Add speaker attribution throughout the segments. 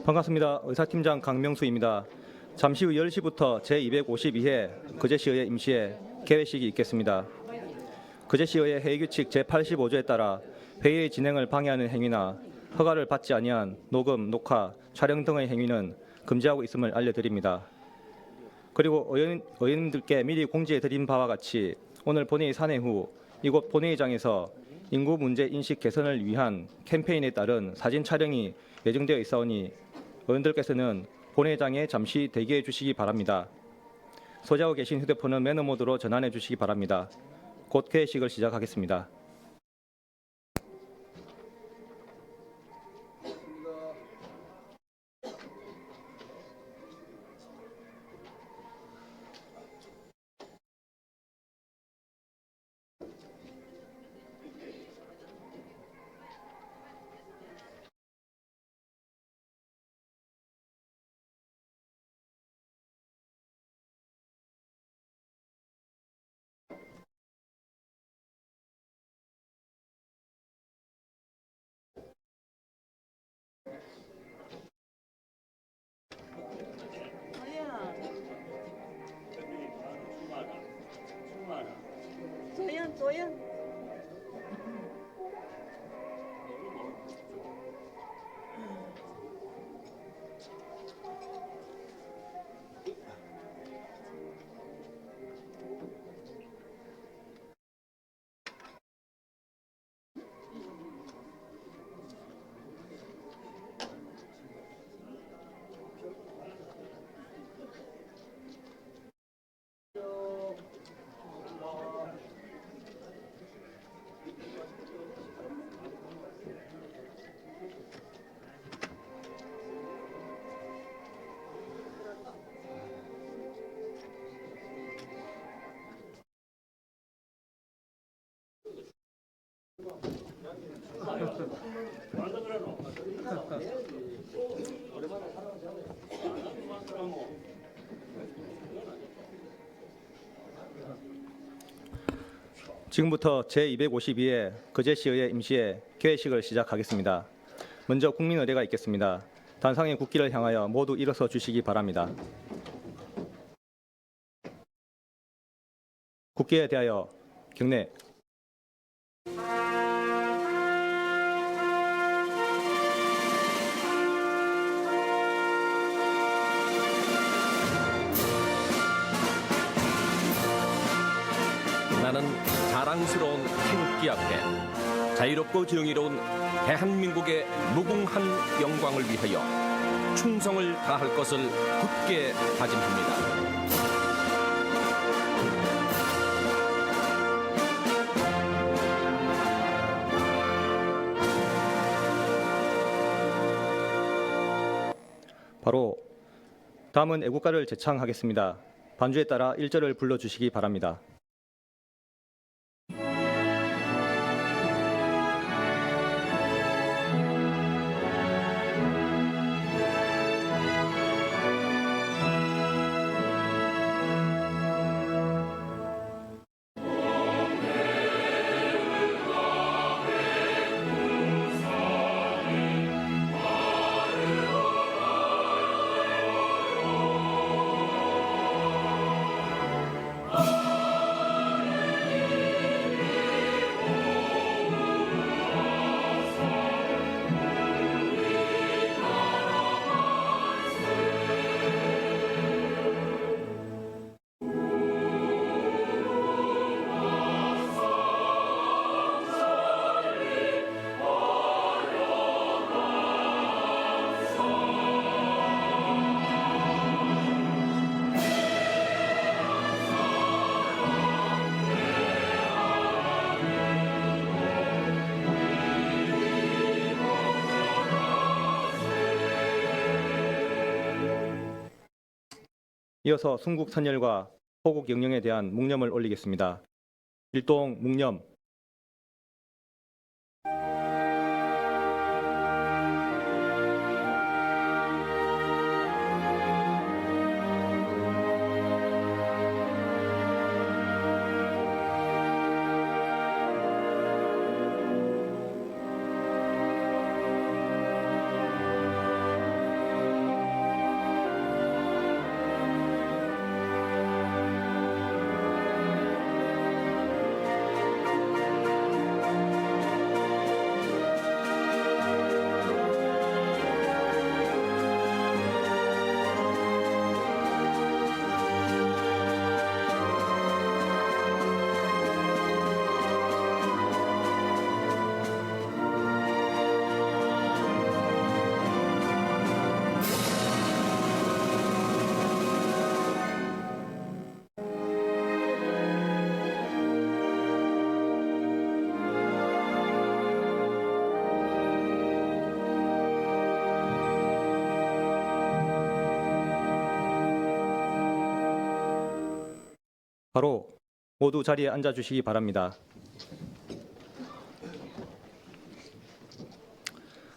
Speaker 1: 반갑습니다. 의사팀장 강명수입니다. 잠시 후 10시부터 제252회 거제시의회 임시회 개회식이 있겠습니다. 거제시의회 회의규칙 제85조에 따라 회의의 진행을 방해하는 행위나 허가를 받지 아니한 녹음, 녹화, 촬영 등의 행위는 금지하고 있음을 알려드립니다. 그리고 의원님들께 미리 공지해드린 바와 같이 오늘 본회의 산회 후 이곳 본회의장에서 인구 문제 인식 개선을 위한 캠페인에 따른 사진 촬영이 예정되어 있사오니 의원들께서는 본회의장에 잠시 대기해 주시기 바랍니다. 소지하고 계신 휴대폰은 매너 모드로 전환해 주시기 바랍니다. 곧 개회식을 시작하겠습니다.
Speaker 2: 조연.
Speaker 1: 지금부터 제252회 거제시의회 임시회 개회식을 시작하겠습니다. 먼저 국민의례가 있겠습니다. 단상의 국기를 향하여 모두 일어서 주시기 바랍니다. 국기에 대하여 경례.
Speaker 3: 나는 자랑스러운 태극기 앞에 자유롭고 정의로운 대한민국의 무궁한 영광을 위하여 충성을 다할 것을 굳게 다짐합니다.
Speaker 1: 바로 다음은 애국가를 제창하겠습니다. 반주에 따라 1절을 불러주시기 바랍니다. 이어서 순국 선열과 호국 영령에 대한 묵념을 올리겠습니다. 일동 묵념. 바로 모두 자리에 앉아주시기 바랍니다.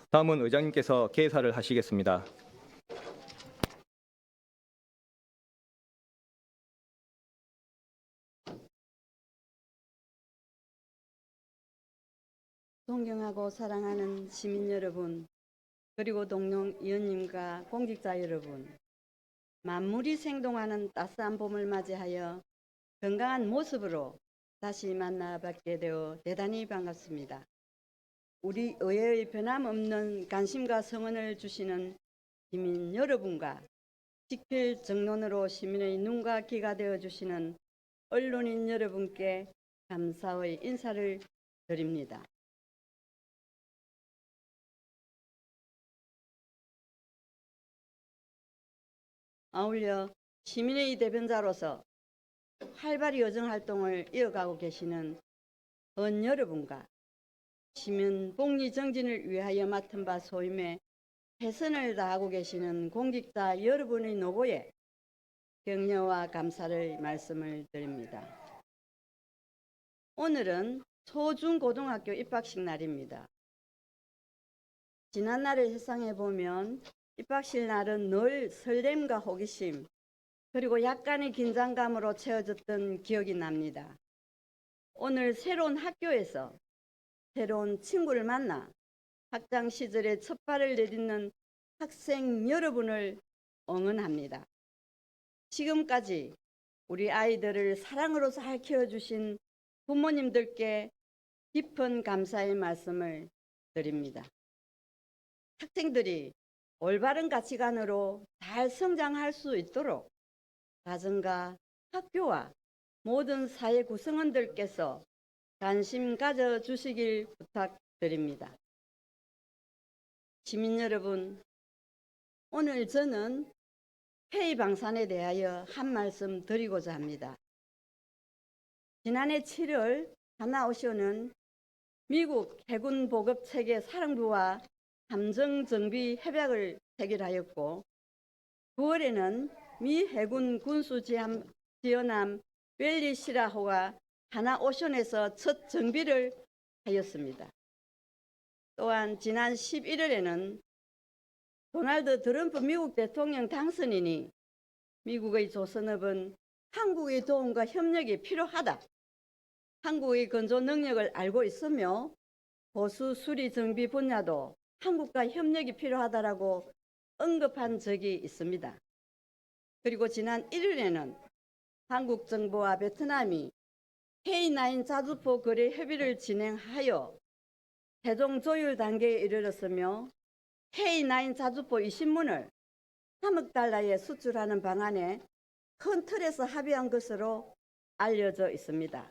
Speaker 1: 다음은 의장님께서 개사를 하시겠습니다.
Speaker 2: 존경하고 사랑하는 시민 여러분, 그리고 동료 의원님과 공직자 여러분, 만물이 생동하는 따스한 봄을 맞이하여 건강한 모습으로 다시 만나뵙게 되어 대단히 반갑습니다. 우리 의회의 변함없는 관심과 성원을 주시는 시민 여러분과 직필 정론으로 시민의 눈과 귀가 되어 주시는 언론인 여러분께 감사의 인사를 드립니다. 아울러 시민의 대변자로서 활발히 여정활동을 이어가고 계시는 원 여러분과 시민 복리 정진을 위하여 맡은 바 소임에 최선을 다하고 계시는 공직자 여러분의 노고에 격려와 감사를 말씀을 드립니다. 오늘은 초중고등학교 입학식 날입니다. 지난날을 회상해 보면 입학식 날은 늘 설렘과 호기심 그리고 약간의 긴장감으로 채워졌던 기억이 납니다. 오늘 새로운 학교에서 새로운 친구를 만나 학창 시절의 첫 발을 내딛는 학생 여러분을 응원합니다. 지금까지 우리 아이들을 사랑으로 잘 키워주신 부모님들께 깊은 감사의 말씀을 드립니다. 학생들이 올바른 가치관으로 잘 성장할 수 있도록 가정과 학교와 모든 사회 구성원들께서 관심 가져주시길 부탁드립니다. 시민 여러분, 오늘 저는 폐의 방산에 대하여 한 말씀 드리고자 합니다. 지난해 7월 하나오쇼는 미국 해군 보급 체계 사령부와 함정 정비 협약을 체결하였고 9월에는 미 해군 군수 지원함 웰리 시라호가 하나오션에서 첫 정비를 하였습니다. 또한 지난 11월에는 도널드 트럼프 미국 대통령 당선인이 미국의 조선업은 한국의 도움과 협력이 필요하다. 한국의 건조 능력을 알고 있으며 보수 수리 정비 분야도 한국과 협력이 필요하다라고 언급한 적이 있습니다. 그리고 지난 1일에는 한국 정부와 베트남이 K9 자주포 거래 협의를 진행하여 최종 조율 단계에 이르렀으며 K9 자주포 20문을 3억 달러에 수출하는 방안에 큰 틀에서 합의한 것으로 알려져 있습니다.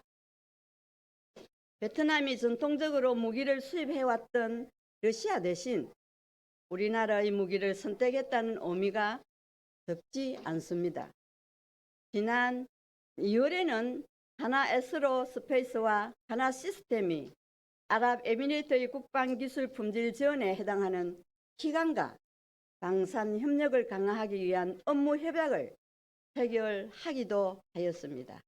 Speaker 2: 베트남이 전통적으로 무기를 수입해왔던 러시아 대신 우리나라의 무기를 선택했다는 의미가 적지 않습니다. 지난 2월에는 하나 에스로스페이스와 하나 시스템이 아랍에미리트의 국방기술 품질 지원에 해당하는 기관과 방산 협력을 강화하기 위한 업무 협약을 체결하기도 하였습니다.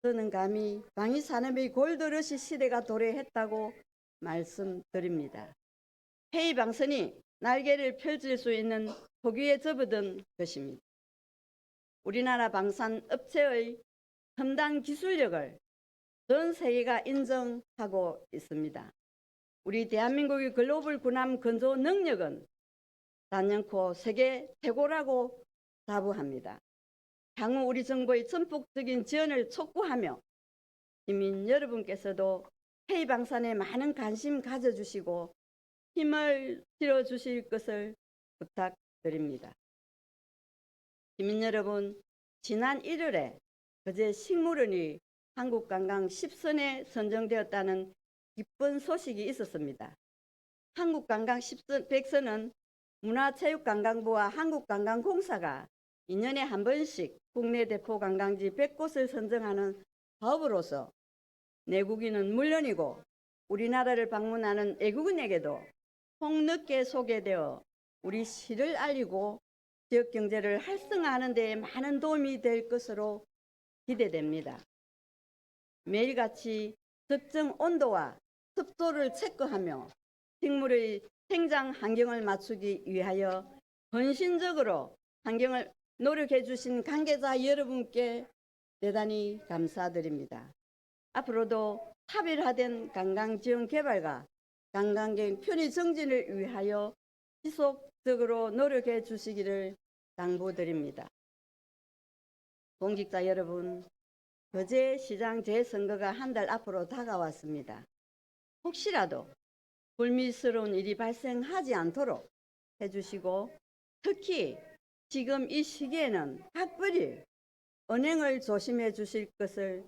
Speaker 2: 저는 감히 방위산업의 골드러시 시대가 도래했다고 말씀드립니다. 폐의 방선이 날개를 펼칠 수 있는 포기에 접어든 것입니다. 우리나라 방산업체의 첨단 기술력을 전 세계가 인정하고 있습니다. 우리 대한민국의 글로벌 군함 건조 능력은 단연코 세계 최고라고 자부합니다. 향후 우리 정부의 전폭적인 지원을 촉구하며 시민 여러분께서도 폐의 방산에 많은 관심 가져주시고 힘을 실어주실 것을 부탁드립니다. 시민 여러분, 지난 1월에 거제 식물원이 한국관광 10선에 선정되었다는 기쁜 소식이 있었습니다. 한국관광 100선은 문화체육관광부와 한국관광공사가 2년에 한 번씩 국내 대표 관광지 100곳을 선정하는 사업으로서 내국인은 물론이고 우리나라를 방문하는 외국인에게도 폭넓게 소개되어 우리 시를 알리고 지역 경제를 활성화하는 데 많은 도움이 될 것으로 기대됩니다. 매일같이 적정 온도와 습도를 체크하며 식물의 생장 환경을 맞추기 위하여 헌신적으로 환경을 노력해 주신 관계자 여러분께 대단히 감사드립니다. 앞으로도 차별화된 관광지원 개발과 관광객 편의 정진을 위하여 지속적으로 노력해 주시기를 당부드립니다. 공직자 여러분, 거제시장 재선거가 한 달 앞으로 다가왔습니다. 혹시라도 불미스러운 일이 발생하지 않도록 해주시고 특히 지금 이 시기에는 각별히 언행을 조심해 주실 것을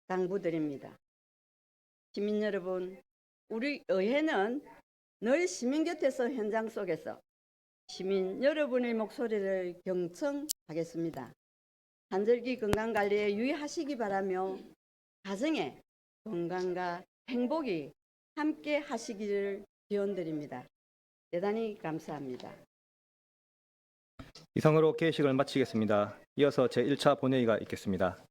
Speaker 2: 당부드립니다. 시민 여러분, 우리 의회는 늘 시민 곁에서 현장 속에서 시민 여러분의 목소리를 경청하겠습니다. 한절기 건강관리에 유의하시기 바라며 가정의 건강과 행복이 함께 하시기를 기원드립니다. 대단히 감사합니다.
Speaker 1: 이상으로 개회식을 마치겠습니다. 이어서 제1차 본회의가 있겠습니다.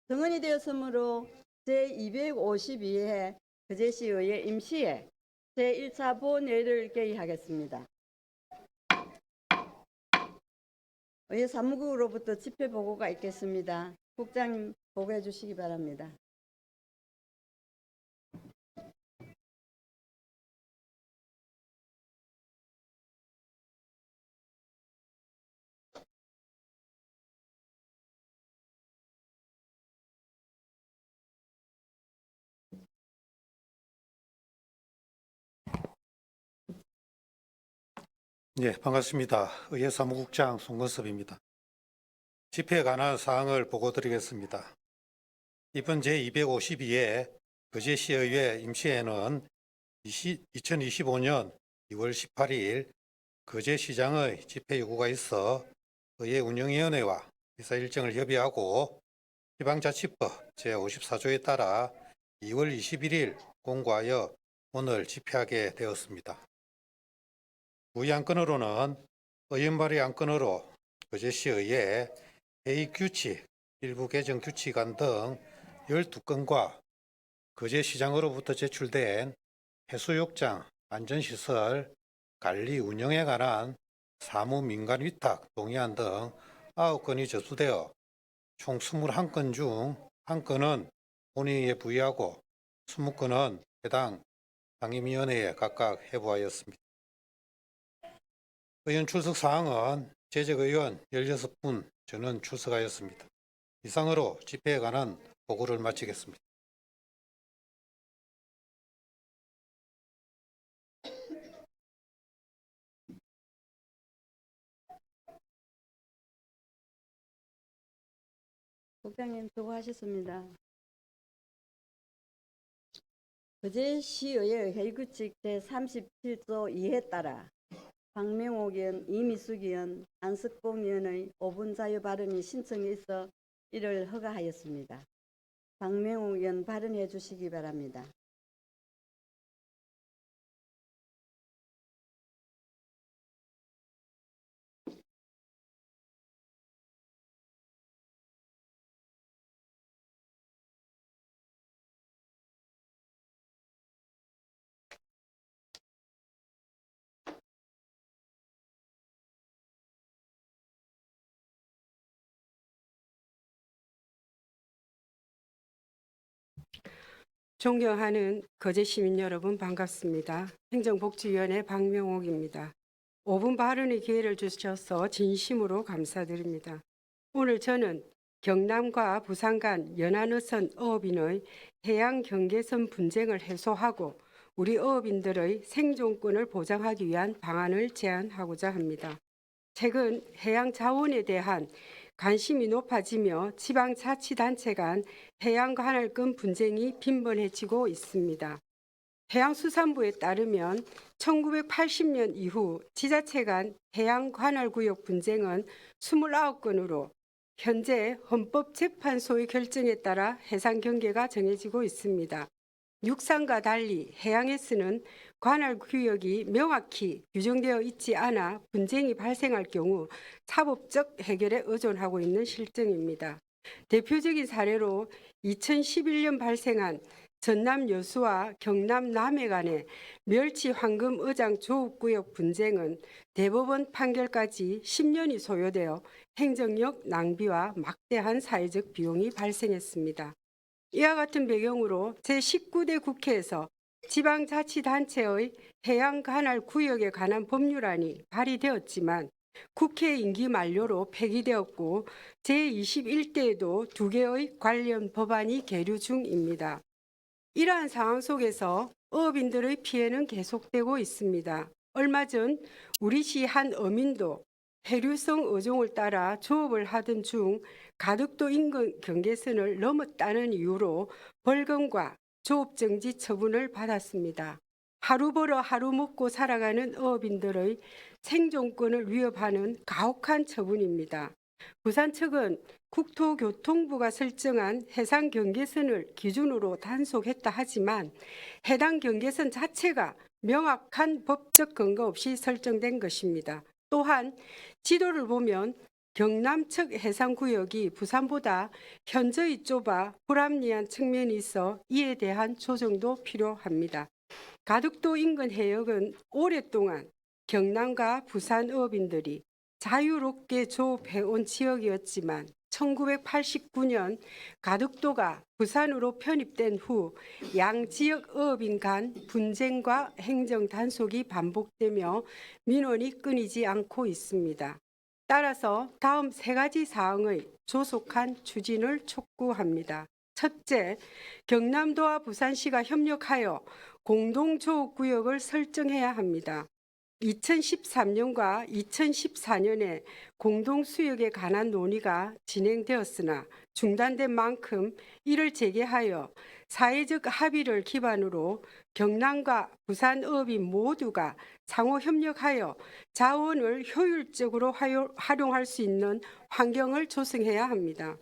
Speaker 2: 정언이 되었으므로 제252회 거제시의회 임시회 제1차 본회의를 개의하겠습니다. 의회 사무국으로부터 집회 보고가 있겠습니다. 국장님 보고해 주시기 바랍니다.
Speaker 4: 네, 반갑습니다. 의회 사무국장 송건섭입니다. 집회에 관한 사항을 보고드리겠습니다. 이번 제252회 거제시의회 임시회는 2025년 2월 18일 거제시장의 집회 요구가 있어 의회 운영위원회와 회사 일정을 협의하고 지방자치법 제54조에 따라 2월 21일 공고하여 오늘 집회하게 되었습니다. 이 안건으로는 의원 발의 안건으로 거제시의회 회의 규칙, 일부 개정 규칙안 등 12건과 거제시장으로부터 제출된 해수욕장 안전시설 관리 운영에 관한 사무 민간 위탁 동의안 등 9건이 접수되어 총 21건 중 1건은 본회의에 부의하고 20건은 해당 상임위원회에 각각 해부하였습니다. 의원 출석 사항은 재적의원 16분, 저는 출석하였습니다. 이상으로 집회에 관한 보고를 마치겠습니다.
Speaker 2: 국장님 수고하셨습니다. 거제시의회 회의규칙 제37조 2에 따라 박명옥 의원, 이미숙 의원, 안석봉 의원의 5분 자유 발언이 신청이 있어 이를 허가하였습니다. 박명옥 의원 발언해 주시기 바랍니다.
Speaker 5: 존경하는 거제 시민 여러분 반갑습니다. 행정복지위원회 박명옥입니다. 5분 발언의 기회를 주셔서 진심으로 감사드립니다. 오늘 저는 경남과 부산 간 연안어선 어업인의 해양 경계선 분쟁을 해소하고 우리 어업인들의 생존권을 보장하기 위한 방안을 제안하고자 합니다. 최근 해양 자원에 대한 관심이 높아지며 지방자치단체 간 해양 관할권 분쟁이 빈번해지고 있습니다. 해양수산부에 따르면 1980년 이후 지자체 간 해양 관할구역 분쟁은 29건으로 현재 헌법재판소의 결정에 따라 해상 경계가 정해지고 있습니다. 육상과 달리 해양에서는 관할구역이 명확히 규정되어 있지 않아 분쟁이 발생할 경우 사법적 해결에 의존하고 있는 실정입니다. 대표적인 사례로 2011년 발생한 전남 여수와 경남 남해 간의 멸치 황금 어장 조업구역 분쟁은 대법원 판결까지 10년이 소요되어 행정력 낭비와 막대한 사회적 비용이 발생했습니다. 이와 같은 배경으로 제19대 국회에서 지방자치단체의 해양관할 구역에 관한 법률안이 발의되었지만 국회 임기 만료로 폐기되었고 제21대에도 2개의 관련 법안이 계류 중입니다. 이러한 상황 속에서 어업인들의 피해는 계속되고 있습니다. 얼마 전 우리시 한 어민도 해류성 어종을 따라 조업을 하던 중 가덕도 인근 경계선을 넘었다는 이유로 벌금과 조업정지 처분을 받았습니다. 하루 벌어 하루 먹고 살아가는 어업인들의 생존권을 위협하는 가혹한 처분입니다. 부산 측은 국토교통부가 설정한 해상 경계선을 기준으로 단속했다 하지만 해당 경계선 자체가 명확한 법적 근거 없이 설정된 것입니다. 또한 지도를 보면 경남 측 해상구역이 부산보다 현저히 좁아 불합리한 측면이 있어 이에 대한 조정도 필요합니다. 가덕도 인근 해역은 오랫동안 경남과 부산 어업인들이 자유롭게 조업해온 지역이었지만 1989년 가덕도가 부산으로 편입된 후 양 지역 어업인 간 분쟁과 행정 단속이 반복되며 민원이 끊이지 않고 있습니다. 따라서 다음 3가지 사항의 조속한 추진을 촉구합니다. 첫째, 경남도와 부산시가 협력하여 공동조업구역을 설정해야 합니다. 2013년과 2014년에 공동수역에 관한 논의가 진행되었으나 중단된 만큼 이를 재개하여 사회적 합의를 기반으로 경남과 부산 어업인 모두가 상호 협력하여 자원을 효율적으로 활용할 수 있는 환경을 조성해야 합니다.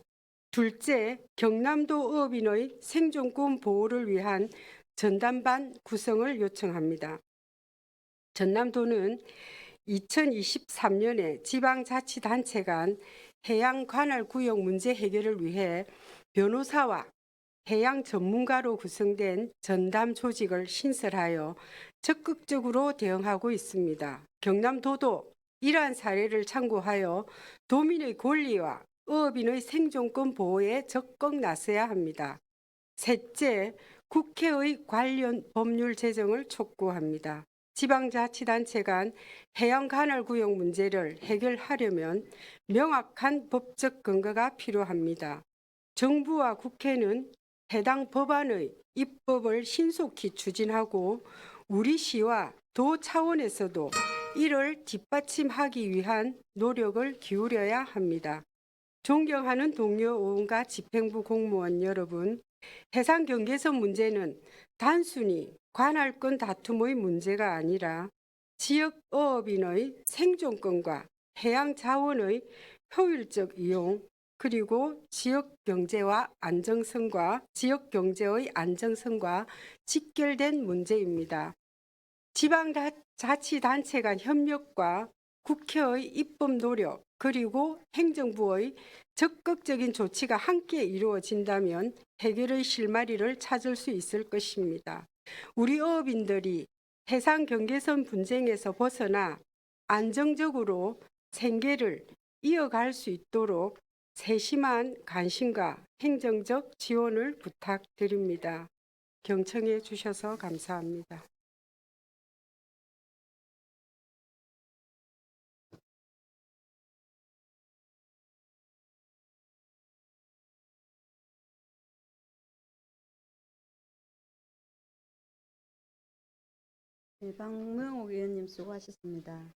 Speaker 5: 둘째, 경남도 어업인의 생존권 보호를 위한 전담반 구성을 요청합니다. 전남도는 2023년에 지방자치단체 간 해양관할구역 문제 해결을 위해 변호사와 해양 전문가로 구성된 전담 조직을 신설하여 적극적으로 대응하고 있습니다. 경남도도 이러한 사례를 참고하여 도민의 권리와 어업인의 생존권 보호에 적극 나서야 합니다. 셋째, 국회의 관련 법률 제정을 촉구합니다. 지방자치단체 간 해양관할구역 문제를 해결하려면 명확한 법적 근거가 필요합니다. 정부와 국회는 해당 법안의 입법을 신속히 추진하고 우리 시와 도 차원에서도 이를 뒷받침하기 위한 노력을 기울여야 합니다. 존경하는 동료 의원과 집행부 공무원 여러분, 해상 경계선 문제는 단순히 관할권 다툼의 문제가 아니라 지역 어업인의 생존권과 해양 자원의 효율적 이용, 그리고 지역 경제의 안정성과 직결된 문제입니다. 지방자치단체 간 협력과 국회의 입법 노력, 그리고 행정부의 적극적인 조치가 함께 이루어진다면 해결의 실마리를 찾을 수 있을 것입니다. 우리 어업인들이 해상 경계선 분쟁에서 벗어나 안정적으로 생계를 이어갈 수 있도록 세심한 관심과 행정적 지원을 부탁드립니다. 경청해 주셔서 감사합니다.
Speaker 2: 네, 박명옥 의원님 수고하셨습니다.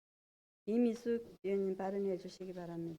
Speaker 2: 이미숙 의원님 발언해 주시기 바랍니다.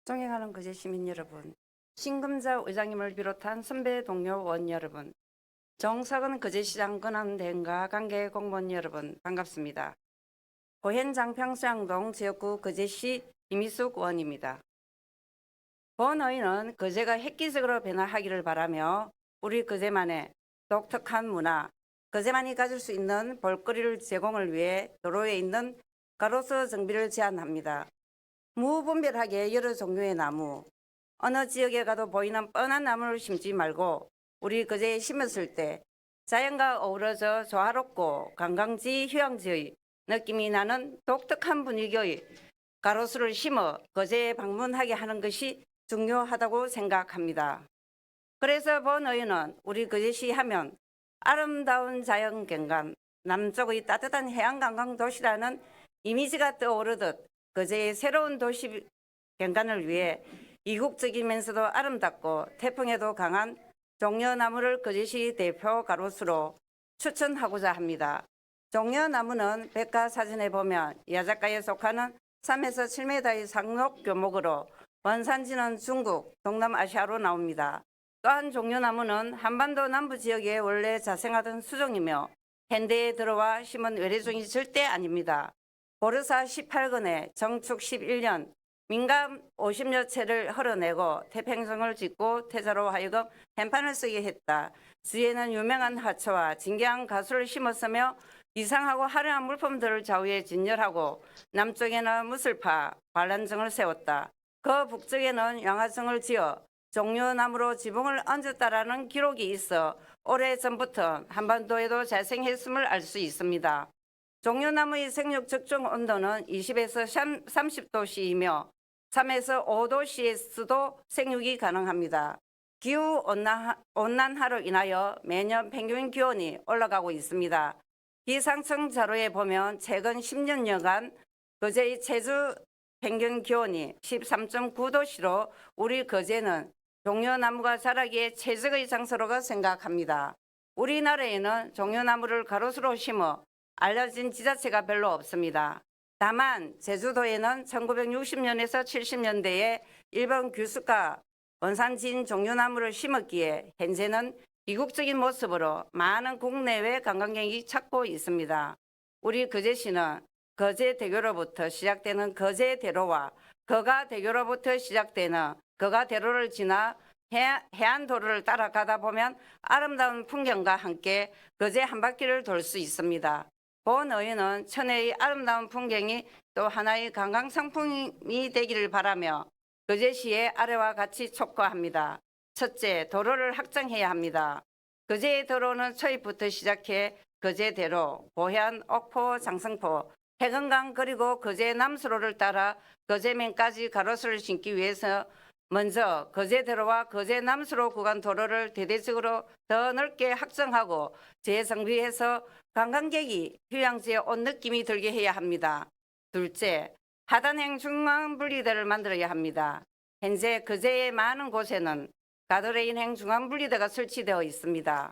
Speaker 6: 존경하는 거제 시민 여러분, 신금자 의장님을 비롯한 선배 동료 의원 여러분, 정석은 거제시장 권한대행과 관계 공무원 여러분 반갑습니다. 고현 장평수양동 지역구 거제시 이미숙 의원입니다. 본의는 거제가 획기적으로 변화하기를 바라며 우리 거제만의 독특한 문화, 거제만이 가질 수 있는 볼거리를 제공을 위해 도로에 있는 가로수 정비를 제안합니다. 무분별하게 여러 종류의 나무, 어느 지역에 가도 보이는 뻔한 나무를 심지 말고 우리 거제에 심었을 때 자연과 어우러져 조화롭고 관광지, 휴양지의 느낌이 나는 독특한 분위기의 가로수를 심어 거제에 방문하게 하는 것이 중요하다고 생각합니다. 그래서 본의원은 우리 거제시 하면 아름다운 자연경관, 남쪽의 따뜻한 해양관광 도시라는 이미지가 떠오르듯 거제의 새로운 도시 경관을 위해 이국적이면서도 아름답고 태풍에도 강한 종려나무를 거제시 대표 가로수로 추천하고자 합니다. 종려나무는 백과사전에 보면 야자가에 속하는 3에서 7m의 상록 교목으로 원산지는 중국, 동남아시아로 나옵니다. 또한 종려나무는 한반도 남부 지역에 원래 자생하던 수종이며 현대에 들어와 심은 외래종이 절대 아닙니다. 고르사 18건에 정축 11년 민감 50여 채를 헐어내고 태평성을 짓고 태자로 하여금 현판을 쓰게 했다. 주위에는 유명한 하초와 진귀한 가수를 심었으며 이상하고 화려한 물품들을 좌우에 진열하고 남쪽에는 무술파, 관람정을 세웠다. 그 북쪽에는 양화정을 지어 종려나무로 지붕을 얹었다라는 기록이 있어 오래전부터 한반도에도 자생했음을 알 수 있습니다. 종려나무의 생육 적정 온도는 20에서 30도씨이며 3에서 5도씨에서도 생육이 가능합니다. 기후 온난화로 인하여 매년 평균 기온이 올라가고 있습니다. 기상청 자료에 보면 최근 10년여간 거제의 제주 평균 기온이 13.9도씨로 우리 거제는 종려나무가 자라기에 최적의 장소라고 생각합니다. 우리나라에는 종려나무를 가로수로 심어 알려진 지자체가 별로 없습니다. 다만 제주도에는 1960년에서 70년대에 일본 교수가 원산지인 종려나무를 심었기에 현재는 이국적인 모습으로 많은 국내외 관광객이 찾고 있습니다. 우리 거제시는 거제대교로부터 시작되는 거제대로와 거가대교로부터 시작되는 거가대로를 지나 해안도로를 따라가다 보면 아름다운 풍경과 함께 거제 한 바퀴를 돌 수 있습니다. 본의원은 천혜의 아름다운 풍경이 또 하나의 관광상품이 되기를 바라며 거제시의 아래와 같이 촉구합니다. 첫째, 도로를 확장해야 합니다. 거제의 도로는 초입부터 시작해 거제대로, 고현, 옥포, 장성포, 해건강 그리고 거제 남수로를 따라 거제면까지 가로수를 심기 위해서 먼저 거제대로와 거제 남수로 구간 도로를 대대적으로 더 넓게 확장하고 재정비해서 관광객이 휴양지에 온 느낌이 들게 해야 합니다. 둘째, 하단행 중앙분리대를 만들어야 합니다. 현재 거제의 많은 곳에는 가드레인행 중앙분리대가 설치되어 있습니다.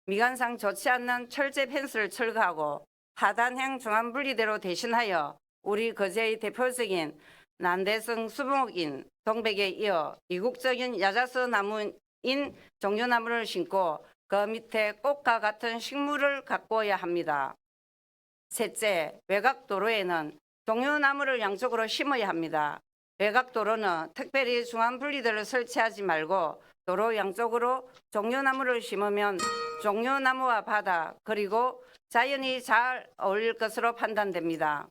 Speaker 6: 미관상 좋지 않는 철제 펜스를 철거하고 하단행 중앙분리대로 대신하여 우리 거제의 대표적인 난대성 수목인 동백에 이어 이국적인 야자수 나무인 종려나무를 심고 그 밑에 꽃과 같은 식물을 가꾸어야 합니다. 셋째, 외곽도로에는 종려나무를 양쪽으로 심어야 합니다. 외곽도로는 특별히 중앙분리대를 설치하지 말고 도로 양쪽으로 종려나무를 심으면 종려나무와 바다 그리고 자연이 잘 어울릴 것으로 판단됩니다.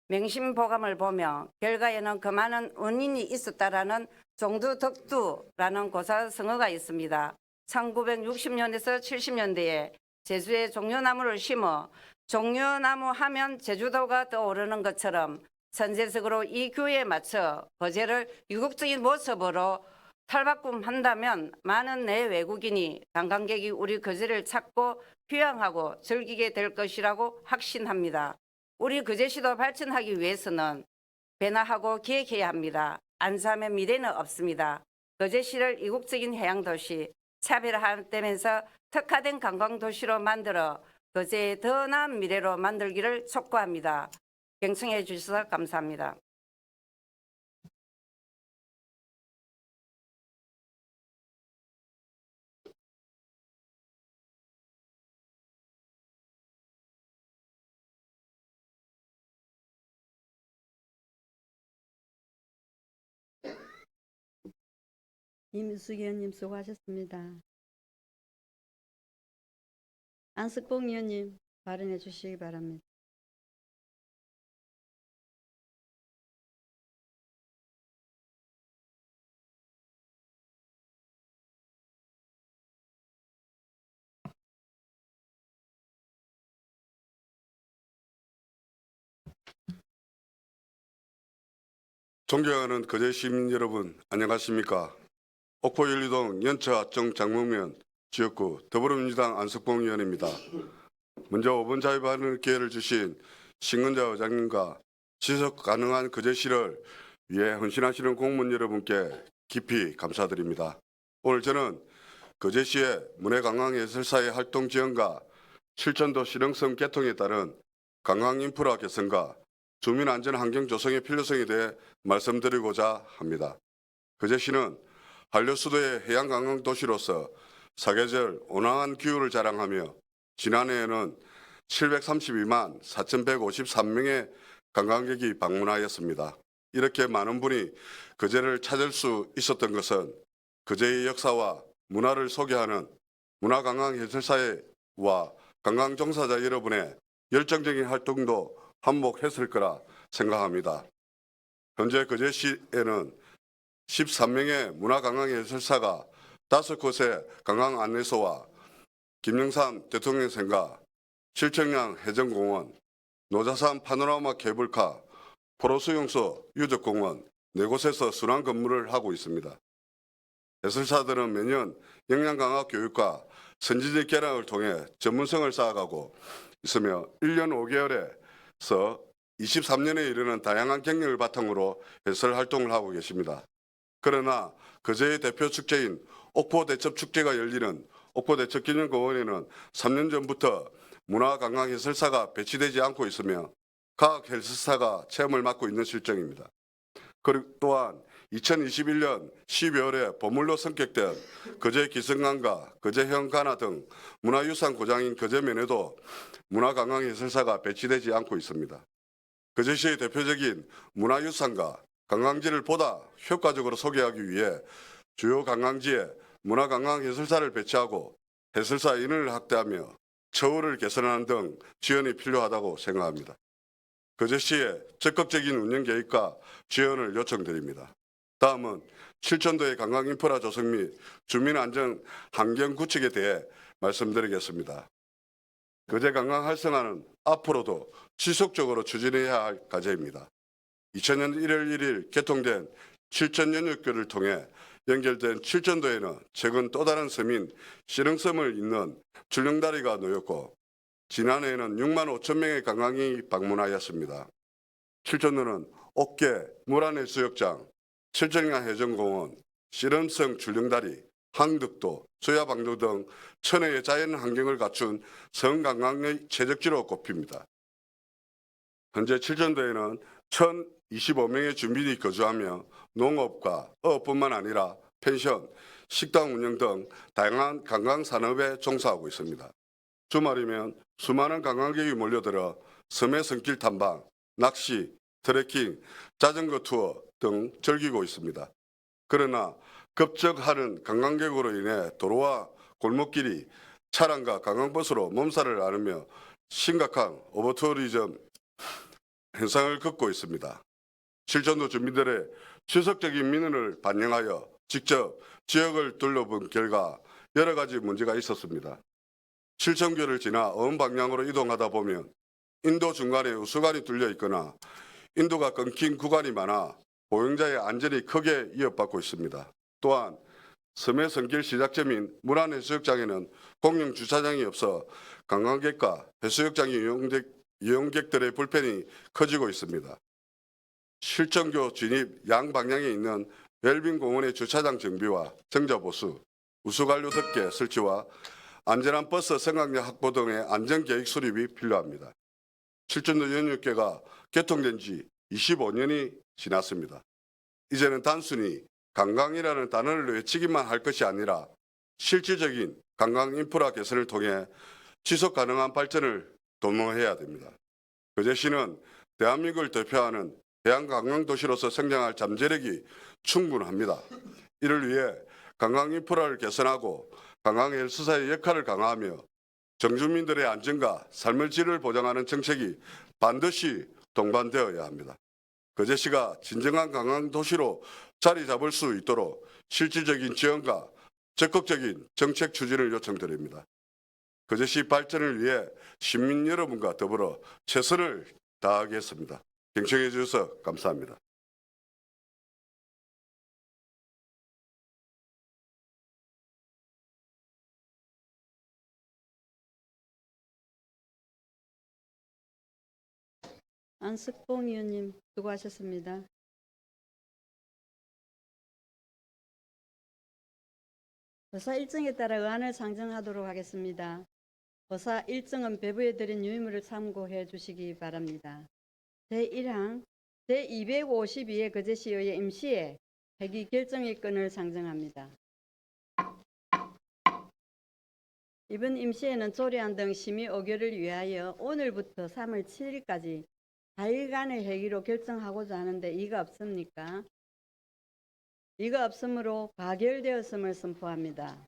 Speaker 6: 명심보감을 보며 결과에는 그 많은 원인이 있었다라는 종두덕두라는 고사성어가 있습니다. 1960년에서 70년대에 제주에 종려나무를 심어 종려나무 하면 제주도가 떠오르는 것처럼 선제적으로 이 기후에 맞춰 거제를 이국적인 모습으로 탈바꿈한다면 많은 내외국인이 관광객이 우리 거제를 찾고 휴양하고 즐기게 될 것이라고 확신합니다. 우리 거제시도 발전하기 위해서는 변화하고 기획해야 합니다. 안수하면 미래는 없습니다. 거제시를 이국적인 해양도시, 차별화되면서 특화된 관광도시로 만들어 거제의 더 나은 미래로 만들기를 촉구합니다. 경청해 주셔서 감사합니다.
Speaker 2: 이미숙 의원님 수고하셨습니다. 안석봉 의원님 발언해 주시기 바랍니다.
Speaker 7: 존경하는 거제 시민 여러분, 안녕하십니까? 옥포 연리동 연처하청 장목면 지역구 더불어민주당 안석봉 의원입니다. 먼저 5분 자유 발언 기회를 주신 신근자 의장님과 지속 가능한 거제시를 위해 헌신하시는 공무원 여러분께 깊이 감사드립니다. 오늘 저는 거제시의 문해관광예술사의 활동 지원과 실천도 실용성 개통에 따른 관광 인프라 개선과 주민 안전 환경 조성의 필요성에 대해 말씀드리고자 합니다. 거제시는 한려 수도의 해양 관광 도시로서 사계절 온화한 기후를 자랑하며 지난해에는 732만 4,153명의 관광객이 방문하였습니다. 이렇게 많은 분이 거제를 찾을 수 있었던 것은 거제의 역사와 문화를 소개하는 문화관광예술사회와 관광종사자 여러분의 열정적인 활동도 한몫했을 거라 생각합니다. 현재 거제시에는 13명의 문화관광예술사가 5곳의 관광안내소와 김영삼 대통령생가, 칠청량 해전공원, 노자산 파노라마 케이블카, 포로수용소 유적공원 4곳에서 순환 근무를 하고 있습니다. 예술사들은 매년 역량강화 교육과 선지적 개량을 통해 전문성을 쌓아가고 있으며 1년 5개월에서 23년에 이르는 다양한 경력을 바탕으로 해설 활동을 하고 계십니다. 그러나 거제의 대표 축제인 옥포대첩축제가 열리는 옥포대첩기념공원에는 3년 전부터 문화관광해설사가 배치되지 않고 있으며 각 해설사가 체험을 맡고 있는 실정입니다. 그리고 또한 2021년 12월에 보물로 선격된 거제 기성관과 거제형 가나 등 문화유산 고장인 거제면에도 문화관광해설사가 배치되지 않고 있습니다. 거제시의 대표적인 문화유산과 관광지를 보다 효과적으로 소개하기 위해 주요 관광지에 문화관광해설사를 배치하고 해설사 인원을 확대하며 처우를 개선하는 등 지원이 필요하다고 생각합니다. 거제시의 적극적인 운영 계획과 지원을 요청드립니다. 다음은 칠천도의 관광인프라 조성 및 주민안전 환경 구축에 대해 말씀드리겠습니다. 거제 관광 활성화는 앞으로도 지속적으로 추진해야 할 과제입니다. 2000년 1월 1일 개통된 칠천연육교를 통해 연결된 칠천도에는 최근 또 다른 섬인 실흥섬을 잇는 출렁다리가 놓였고 지난해에는 6만 5천 명의 관광객이 방문하였습니다. 칠천도는 옥계, 물안해수욕장, 칠정량 해전공원, 실험성 출렁다리, 항덕도, 소야방도 등 천혜의 자연 환경을 갖춘 성관광의 최적지로 꼽힙니다. 현재 칠천도에는 1,025명의 주민이 거주하며 농업과 어업뿐만 아니라 펜션, 식당 운영 등 다양한 관광산업에 종사하고 있습니다. 주말이면 수많은 관광객이 몰려들어 섬의 성길 탐방, 낚시, 트레킹, 자전거 투어 등 즐기고 있습니다. 그러나 급격하는 관광객으로 인해 도로와 골목길이 차량과 관광버스로 몸살을 앓으며 심각한 오버투어리즘 현상을 겪고 있습니다. 칠천도 주민들의 지속적인 민원을 반영하여 직접 지역을 둘러본 결과 여러 가지 문제가 있었습니다. 칠천교를 지나 어느 방향으로 이동하다 보면 인도 중간에 우수관이 뚫려 있거나 인도가 끊긴 구간이 많아 보행자의 안전이 크게 위협받고 있습니다. 또한 섬의 성길 시작점인 물안해수욕장에는 공영 주차장이 없어 관광객과 해수욕장 이용객들의 불편이 커지고 있습니다. 칠천교 진입 양방향에 있는 웰빙공원의 주차장 정비와 정자보수, 우수관료 덮개 설치와 안전한 버스 승강력 확보 등의 안전계획 수립이 필요합니다. 칠천도 연육교가 개통된 지 25년이 지났습니다. 이제는 단순히 관광이라는 단어를 외치기만 할 것이 아니라 실질적인 관광 인프라 개선을 통해 지속 가능한 발전을 도모해야 됩니다. 거제시는 대한민국을 대표하는 해양 관광 도시로서 성장할 잠재력이 충분합니다. 이를 위해 관광 인프라를 개선하고 관광헬스사의 역할을 강화하며 정주민들의 안전과 삶의 질을 보장하는 정책이 반드시 동반되어야 합니다. 거제시가 진정한 관광 도시로 자리 잡을 수 있도록 실질적인 지원과 적극적인 정책 추진을 요청드립니다. 거제시 발전을 위해 시민 여러분과 더불어 최선을 다하겠습니다. 경청해 주셔서 감사합니다.
Speaker 2: 안석봉 의원님 수고하셨습니다. 법사 일정에 따라 의안을 상정하도록 하겠습니다. 법사 일정은 배부해 드린 유의물을 참고해 주시기 바랍니다. 제1항 제252회 거제시의회 임시회 회기 결정의 건을 상정합니다. 이번 임시회는 조례안 등 심의 의결을 위하여 오늘부터 3월 7일까지 4일간의 회기로 결정하고자 하는데 이의가 없습니까? 이의가 없으므로 가결되었음을 선포합니다.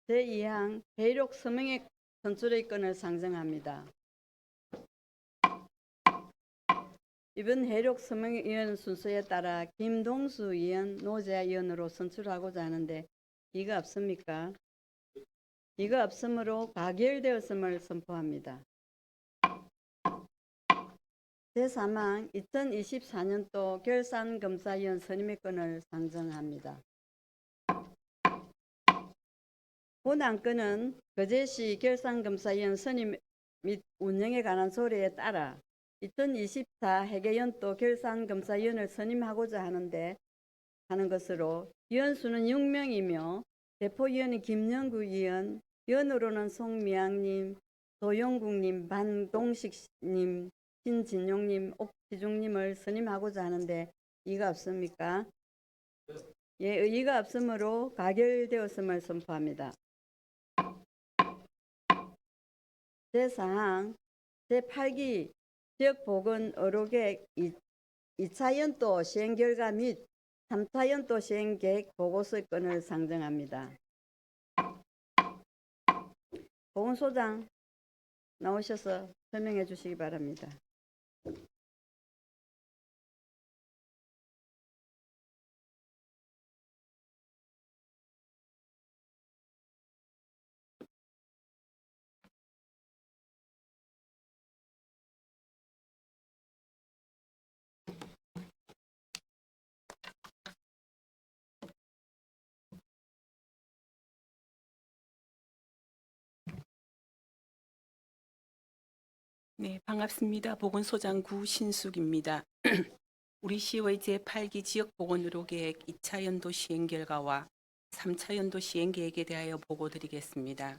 Speaker 2: 제2항 회의록 서명의 선출의 건을 상정합니다. 이번 회의록 서명위원 순서에 따라 김동수 의원, 노재하 의원으로 선출하고자 하는데 이의가 없습니까? 이의가 없으므로 가결되었음을 선포합니다. 제3항 2024년도 결산검사위원 선임의 건을 상정합니다. 본 안건은 거제시 결산검사위원 선임 및 운영에 관한 조례에 따라 2024 회계연도 결산검사위원을 선임하고자 하는 것으로 위원수는 6명이며 대표위원은 김영구 위원, 위원으로는 송미양님, 도영국님, 반동식님, 신진용님, 옥지중님을 선임하고자 하는데 이의가 없습니까? 예, 의의가 없으므로 가결되었음을 선포합니다. 제4항 제8기 지역보건 의료계획 2차 연도 시행 결과 및 3차 연도 시행 계획 보고서의 건을 상정합니다. 보건소장 나오셔서 설명해 주시기 바랍니다.
Speaker 8: 네, 반갑습니다. 보건소장 구신숙입니다. 우리 시의 제8기 지역보건의료계획 2차 연도 시행 결과와 3차 연도 시행 계획에 대하여 보고드리겠습니다.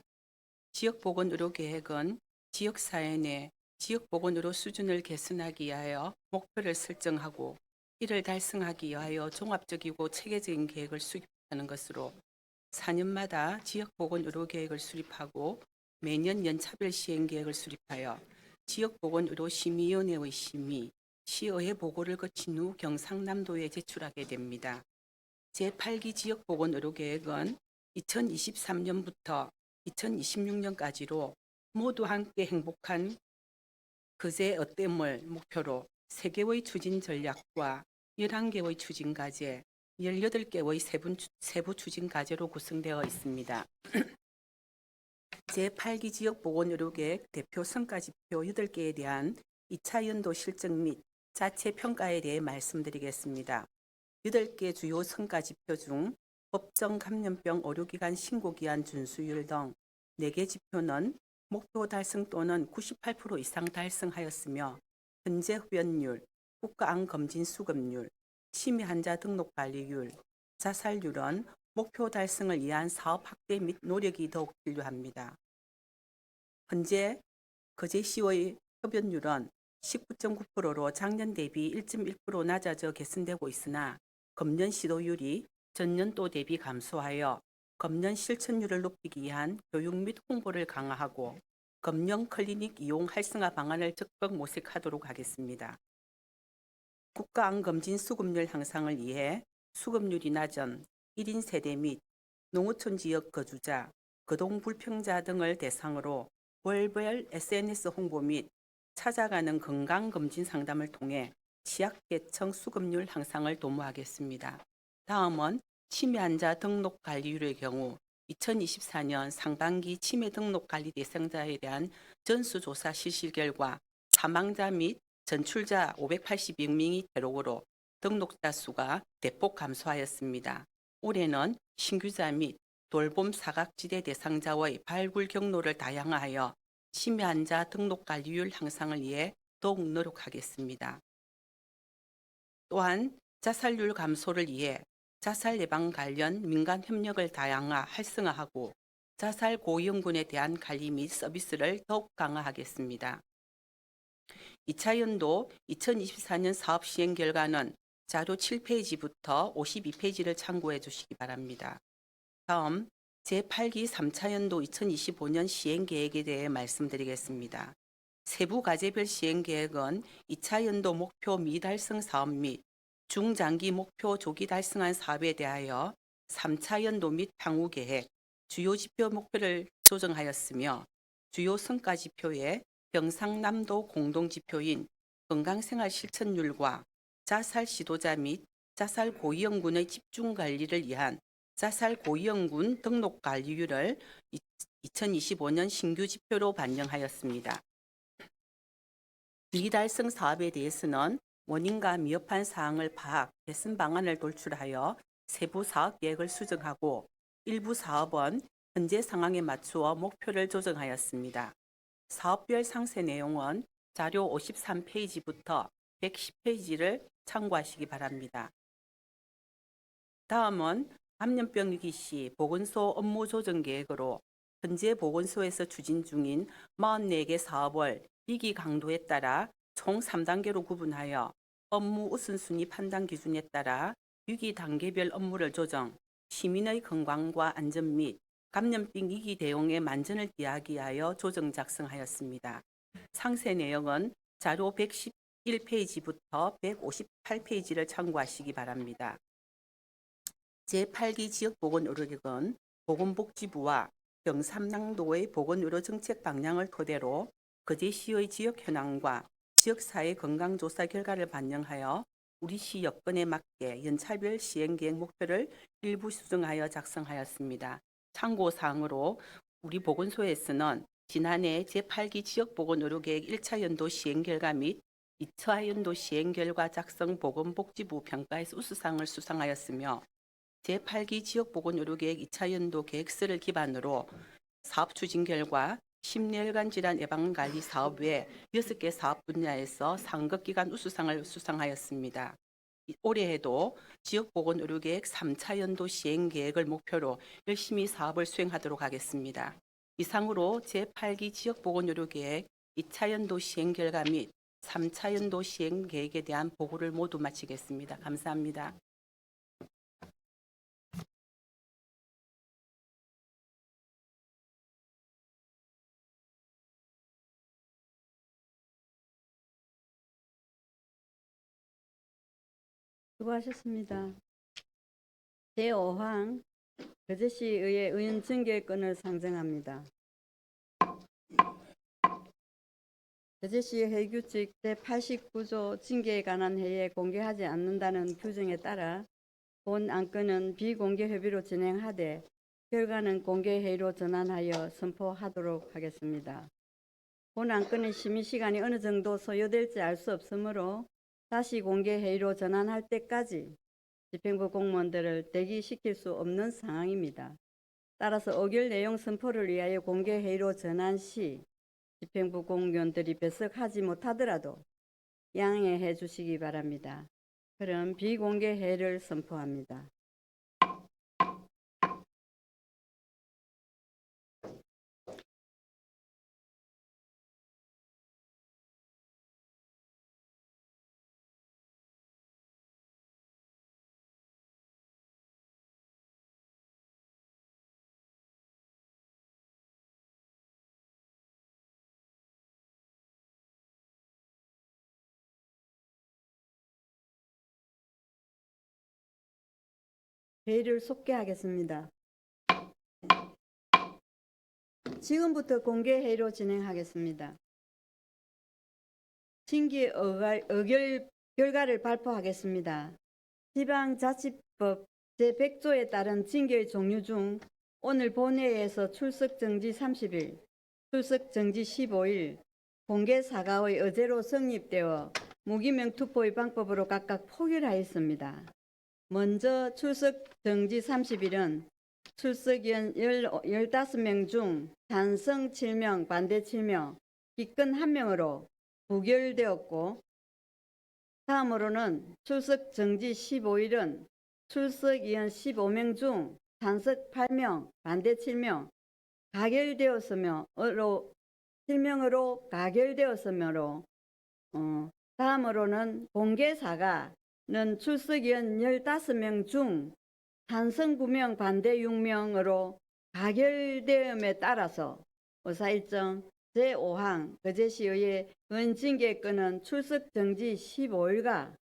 Speaker 8: 지역보건의료계획은 지역사회 내 지역보건의료 수준을 개선하기 위하여 목표를 설정하고 이를 달성하기 위하여 종합적이고 체계적인 계획을 수립하는 것으로 4년마다 지역보건의료계획을 수립하고 매년 연차별 시행계획을 수립하여 지역보건의료심의위원회의 심의, 시의회 보고를 거친 후 경상남도에 제출하게 됩니다. 제8기 지역보건의료계획은 2023년부터 2026년까지로 모두 함께 행복한 거제 어땜을 목표로 3개의 추진 전략과 11개의 추진 과제, 18개의 세부 추진 과제로 구성되어 있습니다. 제8기 지역보건의료계획 대표 성과지표 8개에 대한 2차 연도 실정 및 자체 평가에 대해 말씀드리겠습니다. 8개 주요 성과지표 중 법정 감염병 의료기관 신고기한 준수율 등 4개 지표는 목표 달성 또는 98% 이상 달성하였으며 현재 흡연율, 국가암검진 수급률, 치매 환자 등록 관리율, 자살률은 목표 달성을 위한 사업 확대 및 노력이 더욱 필요합니다. 현재 거제시의 흡연율은 19.9%로 작년 대비 1.1% 낮아져 개선되고 있으나 금년 시도율이 전년도 대비 감소하여 금년 실천율을 높이기 위한 교육 및 홍보를 강화하고 금년 클리닉 이용 활성화 방안을 적극 모색하도록 하겠습니다. 국가암검진 수급률 향상을 위해 수급률이 낮은 1인 세대 및 농어촌 지역 거주자, 거동 불평자 등을 대상으로 월별 SNS 홍보 및 찾아가는 건강검진 상담을 통해 취약계층 수급률 향상을 도모하겠습니다. 다음은 치매 환자 등록 관리율의 경우 2024년 상반기 치매 등록 관리 대상자에 대한 전수조사 실시 결과 사망자 및 전출자 582명이 대록으로 등록자 수가 대폭 감소하였습니다. 올해는 신규자 및 돌봄 사각지대 대상자의 발굴 경로를 다양화하여 치매 환자 등록 관리율 향상을 위해 더욱 노력하겠습니다. 또한 자살률 감소를 위해 자살 예방 관련 민간 협력을 다양화 활성화하고 자살 고위험군에 대한 관리 및 서비스를 더욱 강화하겠습니다. 2차 연도 2024년 사업 시행 결과는 자료 7페이지부터 52페이지를 참고해 주시기 바랍니다. 다음 제8기 3차 연도 2025년 시행 계획에 대해 말씀드리겠습니다. 세부 과제별 시행 계획은 2차 연도 목표 미달성 사업 및 중장기 목표 조기 달성한 사업에 대하여 3차 연도 및 향후 계획, 주요 지표 목표를 조정하였으며 주요 성과 지표에 경상남도 공동지표인 건강생활 실천율과 자살 시도자 및 자살 고위험군의 집중 관리를 위한 자살 고위험군 등록 관리율을 2025년 신규 지표로 반영하였습니다. 미달성 사업에 대해서는 원인과 미흡한 사항을 파악, 개선 방안을 도출하여 세부 사업 계획을 수정하고 일부 사업은 현재 상황에 맞추어 목표를 조정하였습니다. 사업별 상세 내용은 자료 53페이지부터 110페이지를 참고하시기 바랍니다. 다음은 감염병 위기 시 보건소 업무 조정 계획으로 현재 보건소에서 추진 중인 44개 사업을 위기 강도에 따라 총 3단계로 구분하여 업무 우선순위 판단 기준에 따라 위기 단계별 업무를 조정, 시민의 건강과 안전 및 감염병 위기 대응에 만전을 기하기 위하여 조정 작성하였습니다. 상세 내용은 자료 111페이지부터 158페이지를 참고하시기 바랍니다. 제8기 지역보건의료계획은 보건복지부와 경상남도의 보건의료 정책 방향을 토대로 거제시의 지역 현황과 지역사회 건강조사 결과를 반영하여 우리시 여건에 맞게 연차별 시행계획 목표를 일부 수정하여 작성하였습니다. 참고사항으로 우리 보건소에서는 지난해 제8기 지역보건의료계획 1차 연도 시행 결과 및 2차 연도 시행 결과 작성 보건복지부 평가에서 우수상을 수상하였으며 제8기 지역보건의료계획 2차 연도 계획서를 기반으로 사업 추진 결과 심내혈관 질환 예방관리 사업 외 6개 사업 분야에서 상급기관 우수상을 수상하였습니다. 올해에도 지역보건의료계획 3차 연도 시행계획을 목표로 열심히 사업을 수행하도록 하겠습니다. 이상으로 제8기 지역보건의료계획 2차 연도 시행 결과 및 3차 연도 시행 계획에 대한 보고를 모두 마치겠습니다. 감사합니다.
Speaker 2: 수고하셨습니다. 제5항 거제시의회 의원 징계권을 상정합니다. 거제시 회규칙 제89조 징계에 관한 회의에 공개하지 않는다는 규정에 따라 본 안건은 비공개 협의로 진행하되 결과는 공개 회의로 전환하여 선포하도록 하겠습니다. 본 안건의 심의 시간이 어느 정도 소요될지 알 수 없으므로 다시 공개 회의로 전환할 때까지 집행부 공무원들을 대기시킬 수 없는 상황입니다. 따라서 의결 내용 선포를 위하여 공개 회의로 전환 시 집행부 공무원들이 배석하지 못하더라도 양해해 주시기 바랍니다. 그럼 비공개 회의를 선포합니다. 회의를 속개하겠습니다. 지금부터 공개 회의로 진행하겠습니다. 징계 의결 결과를 발표하겠습니다. 지방자치법 제100조에 따른 징계의 종류 중 오늘 본회의에서 출석 정지 30일, 출석 정지 15일, 공개 사과의 의제로 성립되어 무기명 투표의 방법으로 각각 포결하였습니다. 먼저 출석 정지 30일은 출석위원 15명 중 찬성 7명, 반대 7명, 기권 1명으로 부결되었고, 다음으로는 출석 정지 15일은 출석위원 15명 중 찬성 8명, 반대 7명, 가결되었으므로 7명으로 가결되었으므로 다음으로는 공개 사과는 출석위원 15명 중 찬성 9명, 반대 6명으로 가결되음에 따라서 의사일정 제5항 거제시의회 원징계권은 출석 정지 15일과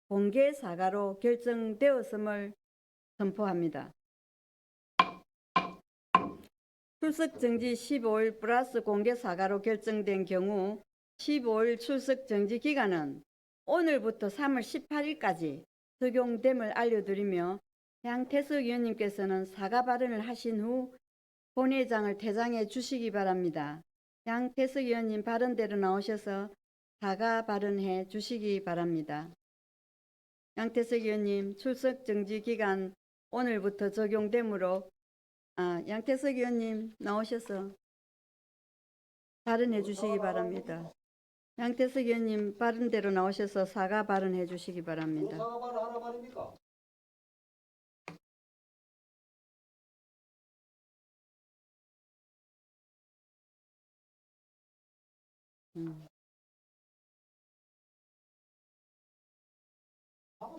Speaker 2: 공개 사과로 결정되었음을 선포합니다. 출석 정지 15일 플러스 공개 사과로 결정된 경우 15일 출석 정지 기간은 오늘부터 3월 18일까지 적용됨을 알려드리며 양태석 의원님께서는 사과 발언을 하신 후 본회의장을 퇴장해 주시기 바랍니다. 양태석 의원님 발언대로 나오셔서 사과 발언해 주시기 바랍니다. 양태석 의원님 출석 정지 기간 오늘부터 적용되므로 양태석 의원님 나오셔서 발언해 주시기 바랍니다. 양태석 의원님 발언대로 나오셔서 사과 발언해 주시기 바랍니다.
Speaker 9: 사과 발언 하나 말입니까?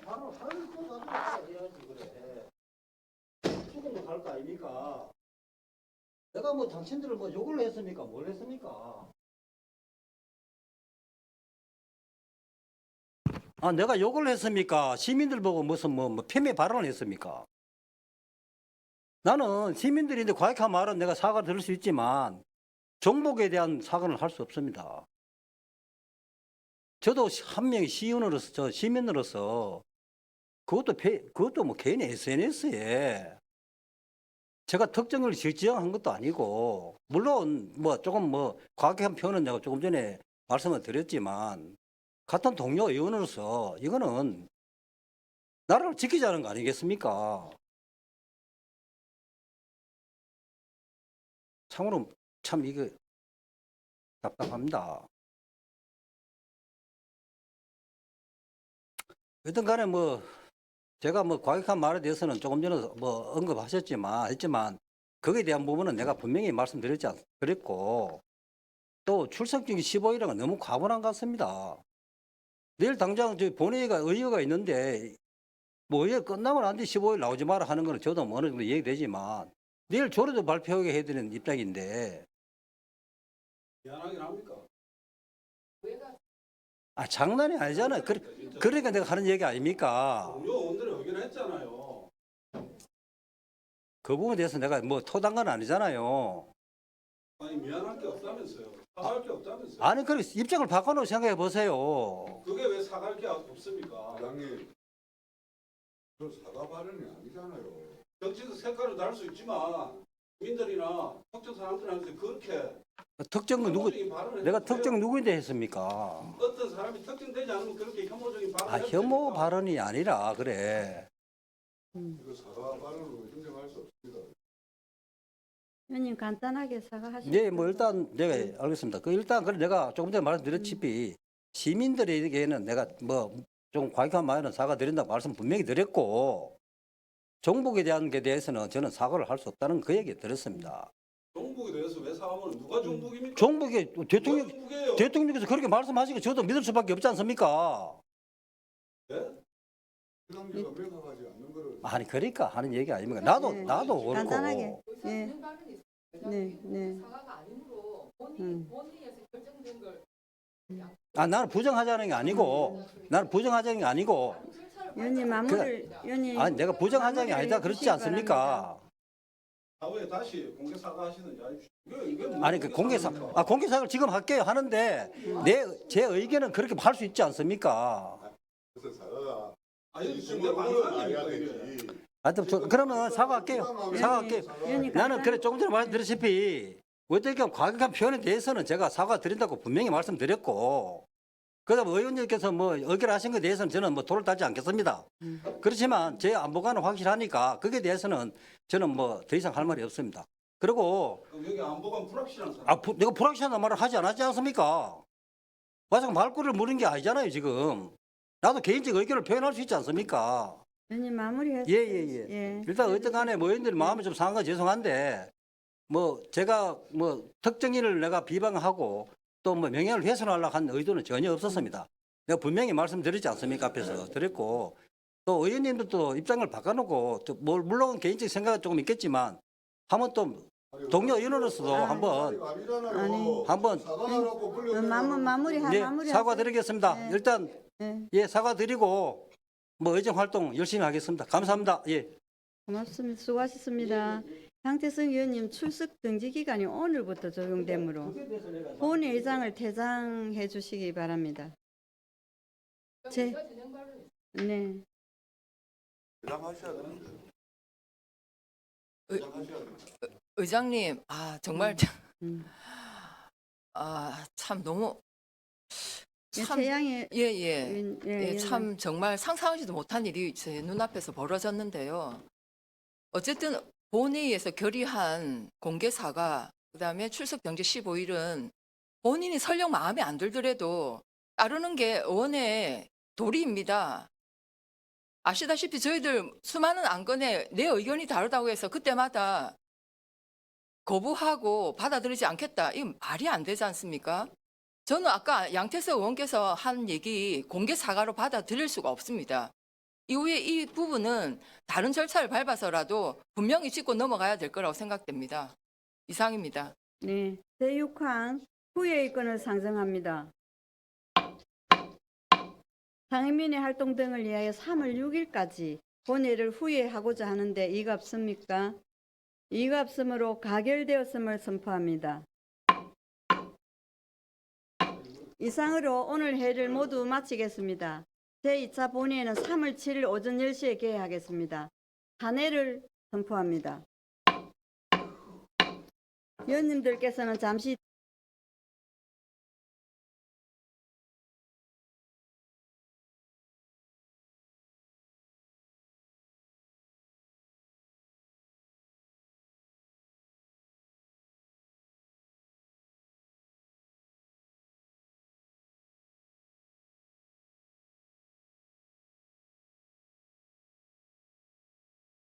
Speaker 9: 바로 하는 거 가지고 해야지 그래. 죽음도 갈 거 아닙니까? 내가 뭐 당신들을 뭐 욕을 했습니까? 뭘 했습니까? 내가 욕을 했습니까? 시민들 보고 무슨 뭐 폄훼 발언을 했습니까? 나는 시민들인데 과격한 말은 내가 사과를 들을 수 있지만 정복에 대한 사과는 할 수 없습니다. 저도 한 명의 시민으로서, 저 시민으로서 그것도 뭐 개인 SNS에 제가 특정을 지정한 것도 아니고, 물론 뭐 조금 뭐 과격한 표현은 내가 조금 전에 말씀을 드렸지만, 같은 동료 의원으로서 이거는 나라를 지키자는 거 아니겠습니까? 참으로 참 이게 답답합니다. 여튼 간에 뭐 제가 뭐 과격한 말에 대해서는 조금 전에 뭐 언급하셨지만 거기에 대한 부분은 내가 분명히 말씀드렸고, 또 출석증이 15일은 너무 과분한 것 같습니다. 내일 당장 저희 본회의가 의회가 있는데 뭐 의회 끝나고 난 뒤 15일 나오지 마라 하는 거는 저도 뭐 어느 정도 이해되지만 내일 조례도 발표하게 해드리는 입장인데.
Speaker 7: 미안하긴 합니까?
Speaker 9: 장난이 아니잖아요. 그러니까 내가 하는 얘기 아닙니까?
Speaker 7: 우리 의원들이 의견했잖아요.
Speaker 9: 그 부분에 대해서 내가 뭐 토단 건 아니잖아요.
Speaker 7: 아니 미안할 게 없다면서요. 사과할 게 없다면서요.
Speaker 9: 아니, 그래 입장을 바꿔놓고 생각해 보세요.
Speaker 7: 그게 왜 사과할 게 없습니까? 부장님, 그 사과 발언이 아니잖아요. 정치적 색깔을 달 수 있지만 국민들이나 특정 사람들한테 그렇게
Speaker 9: 특정 누구,
Speaker 7: 혐오적인 발언을
Speaker 9: 내가
Speaker 7: 해주세요.
Speaker 9: 특정 누구인데 했습니까?
Speaker 7: 어떤 사람이 특정되지 않으면 그렇게 혐오적인 발언을
Speaker 9: 혐오 발언이 아니라 그래.
Speaker 7: 이거 사과 발언으로 인정할 수 없습니다.
Speaker 2: 의원님 간단하게 사과하시죠.
Speaker 9: 네, 뭐 일단 내가 알겠습니다. 일단 그래 내가 조금 전에 말씀드렸지만 시민들에게는 내가 뭐 좀 과격한 말은 사과드린다고 말씀 분명히 드렸고, 정복에 대한 게 대해서는 저는 사과를 할 수 없다는 그 얘기 드렸습니다.
Speaker 7: 종북에 대해서 왜 사과하면 누가 종북입니까?
Speaker 9: 정복에
Speaker 7: 종북이에요.
Speaker 9: 대통령께서 그렇게 말씀하시고 저도 믿을 수밖에 없지 않습니까?
Speaker 7: 네? 그당기가 명확하지 않는 거를
Speaker 9: 아니 그러니까 하는 얘기 아닙니까? 나도
Speaker 2: 네.
Speaker 9: 그렇고.
Speaker 2: 간단하게. 네.
Speaker 9: 나는 부정하자는 게 아니고, 나는 부정하자는 게 아니고,
Speaker 2: 위원님 마무리를 위원님
Speaker 9: 아니 내가 부정한장이 아니다
Speaker 2: 마무리를
Speaker 9: 그렇지
Speaker 2: 해주시기
Speaker 9: 않습니까?
Speaker 10: 사후에 다시 공개 사과하시든지 이게
Speaker 9: 아니 그 공개사를 지금 할게요 하는데 제 의견은 그렇게 할 수 있지 않습니까?
Speaker 10: 아니 공개 방송이니까 이게.
Speaker 9: 하여튼 그러면 사과할게요.
Speaker 2: 위원님
Speaker 9: 나는 그래 조금 전에 말씀드렸다시피 어떻게 과격한 표현에 대해서는 제가 사과드린다고 분명히 말씀드렸고 그다음 의원님께서 뭐 의결하신 것에 대해서는 저는 뭐 돌을 달지 않겠습니다. 그렇지만 제 안보관은 확실하니까 거기에 대해서는 저는 뭐 더 이상 할 말이 없습니다. 그리고
Speaker 10: 여기 안보관 불확실한 사람.
Speaker 9: 내가 불확실한 말을 하지 않았지 않습니까? 와서 말꼬리를 무는 게 아니잖아요 지금. 나도 개인적 의견을 표현할 수 있지 않습니까?
Speaker 2: 위원님 마무리해서
Speaker 9: 예. 일단 어떤 간에 뭐 의원들 마음이 좀 상한 건 죄송한데 뭐 제가 뭐 특정인을 내가 비방하고 또 뭐 명예를 훼손하려고 한 의도는 전혀 없었습니다. 내가 분명히 말씀드리지 않습니까? 앞에서 드렸고 또 의원님들도 입장을 바꿔놓고 또 뭐 물론 개인적 생각은 조금 있겠지만 한번 또 동료 의원으로서도 한번
Speaker 2: 마무리
Speaker 9: 사과드리겠습니다.
Speaker 2: 네.
Speaker 9: 일단
Speaker 2: 예.
Speaker 9: 사과드리고 뭐 의정 활동 열심히 하겠습니다. 감사합니다. 예.
Speaker 2: 고맙습니다. 수고하셨습니다. 양태성 의원님 출석 등지 기간이 오늘부터 적용되므로 본회의장을 퇴장해 주시기 바랍니다. 네.
Speaker 11: 의장님, 정말 참 너무
Speaker 2: 태양의
Speaker 11: 참 정말 상상하지도 못한 일이 제 눈앞에서 벌어졌는데요. 어쨌든 본회의에서 결의한 공개 사과, 그다음에 출석 정지 15일은 본인이 설령 마음에 안 들더라도 따르는 게 의원의 도리입니다. 아시다시피 저희들 수많은 안건에 내 의견이 다르다고 해서 그때마다 거부하고 받아들이지 않겠다. 이건 말이 안 되지 않습니까? 저는 아까 양태석 의원께서 한 얘기 공개 사과로 받아들일 수가 없습니다. 이후에 이 부분은 다른 절차를 밟아서라도 분명히 짚고 넘어가야 될 거라고 생각됩니다. 이상입니다.
Speaker 2: 네. 제6항 후예의권을 상정합니다. 상임위의 활동 등을 위하여 3월 6일까지 본회의를 후예하고자 하는데 이의가 없습니까? 이의가 없으므로 가결되었음을 선포합니다. 이상으로 오늘 회의를 모두 마치겠습니다. 제2차 본회의는 3월 7일 오전 10시에 개회하겠습니다. 탄핵을 선포합니다. 위원님들께서는 잠시